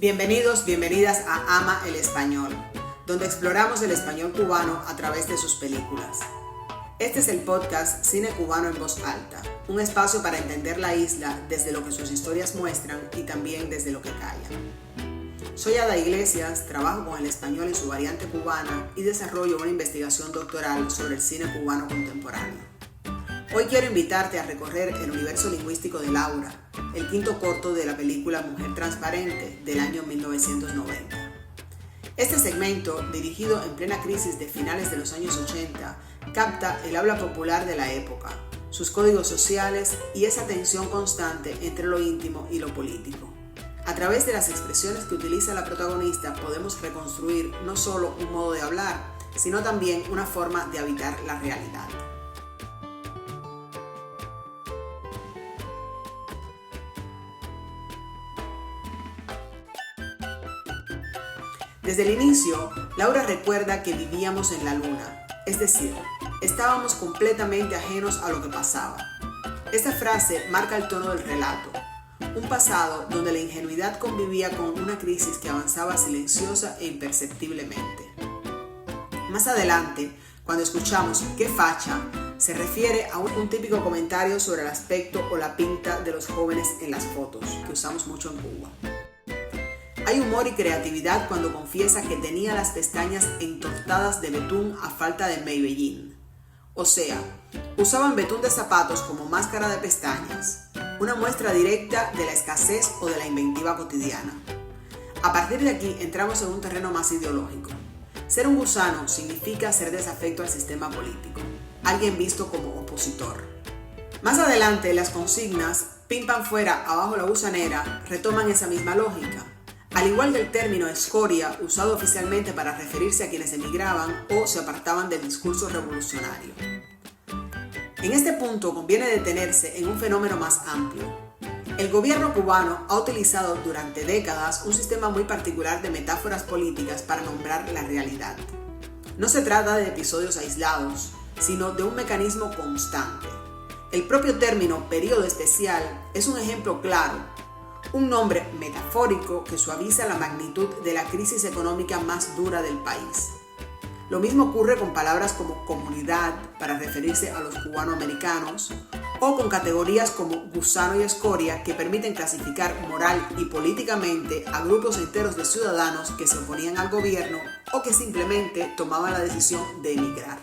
Bienvenidos, bienvenidas a Ama el Español, donde exploramos el español cubano a través de sus películas. Este es el podcast Cine Cubano en Voz Alta, un espacio para entender la isla desde lo que sus historias muestran y también desde lo que callan. Soy Ada Iglesias, trabajo con el español en su variante cubana y desarrollo una investigación doctoral sobre el cine cubano contemporáneo. Hoy quiero invitarte a recorrer el universo lingüístico de Laura, el quinto corto de la película Mujer Transparente del año 1990. Este segmento, dirigido en plena crisis de finales de los años 80, capta el habla popular de la época, sus códigos sociales y esa tensión constante entre lo íntimo y lo político. A través de las expresiones que utiliza la protagonista podemos reconstruir no solo un modo de hablar, sino también una forma de habitar la realidad. Desde el inicio, Laura recuerda que vivíamos en la luna, es decir, estábamos completamente ajenos a lo que pasaba. Esta frase marca el tono del relato, un pasado donde la ingenuidad convivía con una crisis que avanzaba silenciosa e imperceptiblemente. Más adelante, cuando escuchamos "qué facha", se refiere a un típico comentario sobre el aspecto o la pinta de los jóvenes en las fotos, que usamos mucho en Cuba. Hay humor y creatividad cuando confiesa que tenía las pestañas entortadas de betún a falta de Maybelline. O sea, usaban betún de zapatos como máscara de pestañas, una muestra directa de la escasez o de la inventiva cotidiana. A partir de aquí entramos en un terreno más ideológico. Ser un gusano significa ser desafecto al sistema político, alguien visto como opositor. Más adelante, las consignas "pimpan fuera, abajo la gusanera" retoman esa misma lógica. Al igual que el término escoria, usado oficialmente para referirse a quienes emigraban o se apartaban del discurso revolucionario. En este punto conviene detenerse en un fenómeno más amplio. El gobierno cubano ha utilizado durante décadas un sistema muy particular de metáforas políticas para nombrar la realidad. No se trata de episodios aislados, sino de un mecanismo constante. El propio término "periodo especial" es un ejemplo claro. Un nombre metafórico que suaviza la magnitud de la crisis económica más dura del país. Lo mismo ocurre con palabras como comunidad para referirse a los cubanoamericanos o con categorías como gusano y escoria que permiten clasificar moral y políticamente a grupos enteros de ciudadanos que se oponían al gobierno o que simplemente tomaban la decisión de emigrar.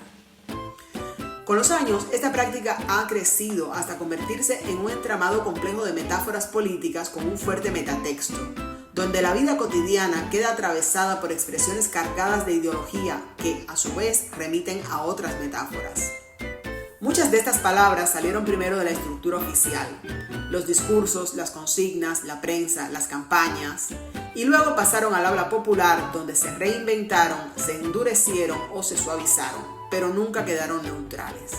Con los años, esta práctica ha crecido hasta convertirse en un entramado complejo de metáforas políticas con un fuerte metatexto, donde la vida cotidiana queda atravesada por expresiones cargadas de ideología que, a su vez, remiten a otras metáforas. Muchas de estas palabras salieron primero de la estructura oficial, los discursos, las consignas, la prensa, las campañas, y luego pasaron al habla popular, donde se reinventaron, se endurecieron o se suavizaron, pero nunca quedaron neutrales.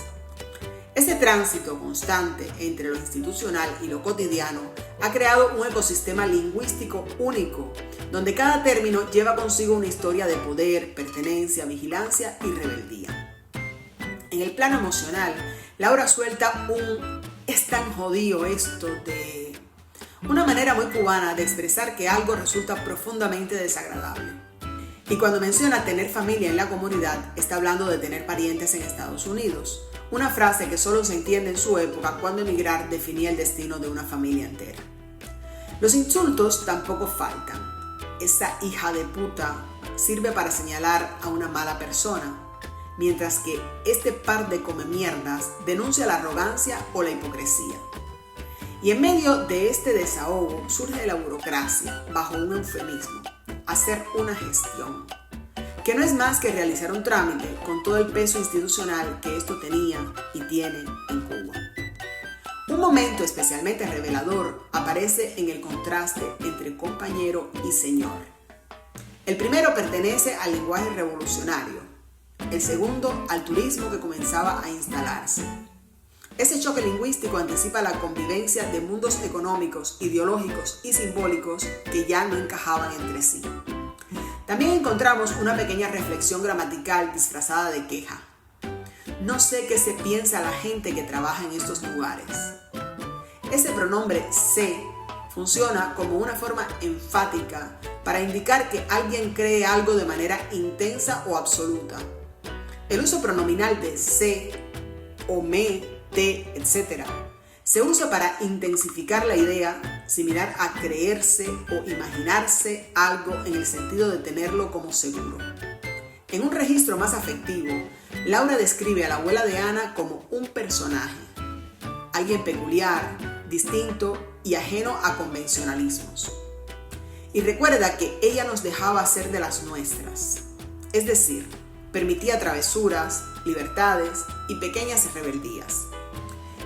Este tránsito constante entre lo institucional y lo cotidiano ha creado un ecosistema lingüístico único, donde cada término lleva consigo una historia de poder, pertenencia, vigilancia y rebeldía. En el plano emocional, Laura suelta un "es tan jodido esto" de una manera muy cubana de expresar que algo resulta profundamente desagradable. Y cuando menciona tener familia en la comunidad, está hablando de tener parientes en Estados Unidos, una frase que solo se entiende en su época cuando emigrar definía el destino de una familia entera. Los insultos tampoco faltan. Esa hija de puta sirve para señalar a una mala persona, mientras que este par de comemierdas denuncia la arrogancia o la hipocresía. Y en medio de este desahogo surge la burocracia, bajo un eufemismo: hacer una gestión, que no es más que realizar un trámite con todo el peso institucional que esto tenía y tiene en Cuba. Un momento especialmente revelador aparece en el contraste entre compañero y señor. El primero pertenece al lenguaje revolucionario, el segundo al turismo que comenzaba a instalarse. Ese choque lingüístico anticipa la convivencia de mundos económicos, ideológicos y simbólicos que ya no encajaban entre sí. También encontramos una pequeña reflexión gramatical disfrazada de queja. No sé qué se piensa la gente que trabaja en estos lugares. Ese pronombre "sé" funciona como una forma enfática para indicar que alguien cree algo de manera intensa o absoluta. El uso pronominal de se o me, te, etc. se usa para intensificar la idea, similar a creerse o imaginarse algo en el sentido de tenerlo como seguro. En un registro más afectivo, Laura describe a la abuela de Ana como un personaje, alguien peculiar, distinto y ajeno a convencionalismos. Y recuerda que ella nos dejaba ser de las nuestras, es decir, permitía travesuras, libertades y pequeñas rebeldías.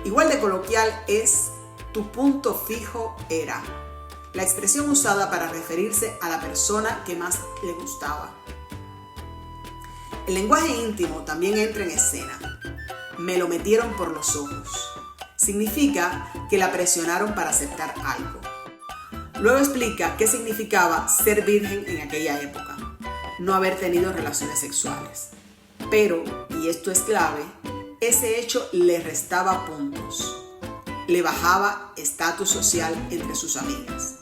Igual de coloquial es tu punto fijo era, la expresión usada para referirse a la persona que más le gustaba. El lenguaje íntimo también entra en escena. Me lo metieron por los ojos. Significa que la presionaron para aceptar algo. Luego explica qué significaba ser virgen en aquella época, no haber tenido relaciones sexuales. Pero, y esto es clave, ese hecho le restaba puntos. Le bajaba estatus social entre sus amigas.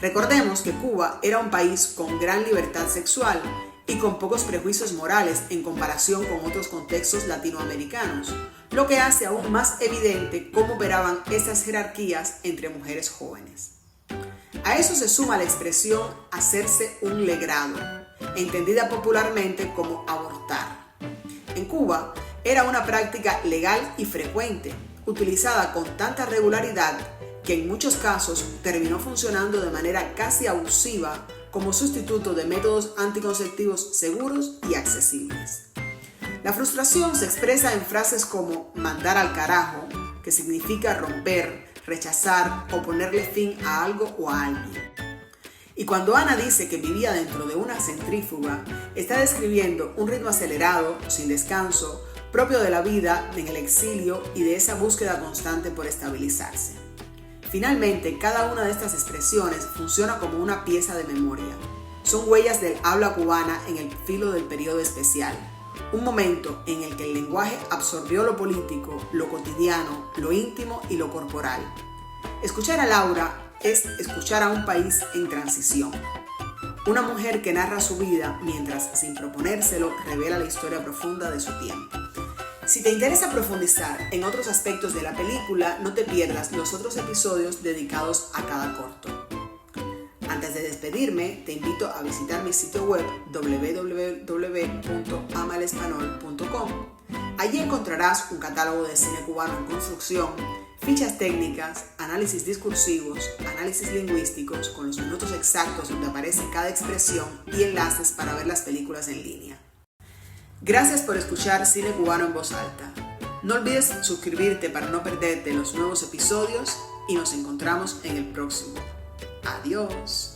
Recordemos que Cuba era un país con gran libertad sexual y con pocos prejuicios morales en comparación con otros contextos latinoamericanos, lo que hace aún más evidente cómo operaban esas jerarquías entre mujeres jóvenes. A eso se suma la expresión hacerse un legrado, entendida popularmente como abortar. En Cuba era una práctica legal y frecuente, utilizada con tanta regularidad que en muchos casos terminó funcionando de manera casi abusiva como sustituto de métodos anticonceptivos seguros y accesibles. La frustración se expresa en frases como mandar al carajo, que significa romper, rechazar o ponerle fin a algo o a alguien. Y cuando Ana dice que vivía dentro de una centrífuga, está describiendo un ritmo acelerado, sin descanso, propio de la vida en el exilio y de esa búsqueda constante por estabilizarse. Finalmente, cada una de estas expresiones funciona como una pieza de memoria. Son huellas del habla cubana en el filo del periodo especial, un momento en el que el lenguaje absorbió lo político, lo cotidiano, lo íntimo y lo corporal. Escuchar a Laura es escuchar a un país en transición. Una mujer que narra su vida mientras, sin proponérselo, revela la historia profunda de su tiempo. Si te interesa profundizar en otros aspectos de la película, no te pierdas los otros episodios dedicados a cada corto. Antes de despedirme, te invito a visitar mi sitio web www.amalespanol.com. Allí encontrarás un catálogo de cine cubano en construcción, fichas técnicas, análisis discursivos, análisis lingüísticos con los minutos exactos donde aparece cada expresión y enlaces para ver las películas en línea. Gracias por escuchar Cine Cubano en Voz Alta. No olvides suscribirte para no perderte los nuevos episodios y nos encontramos en el próximo. Adiós.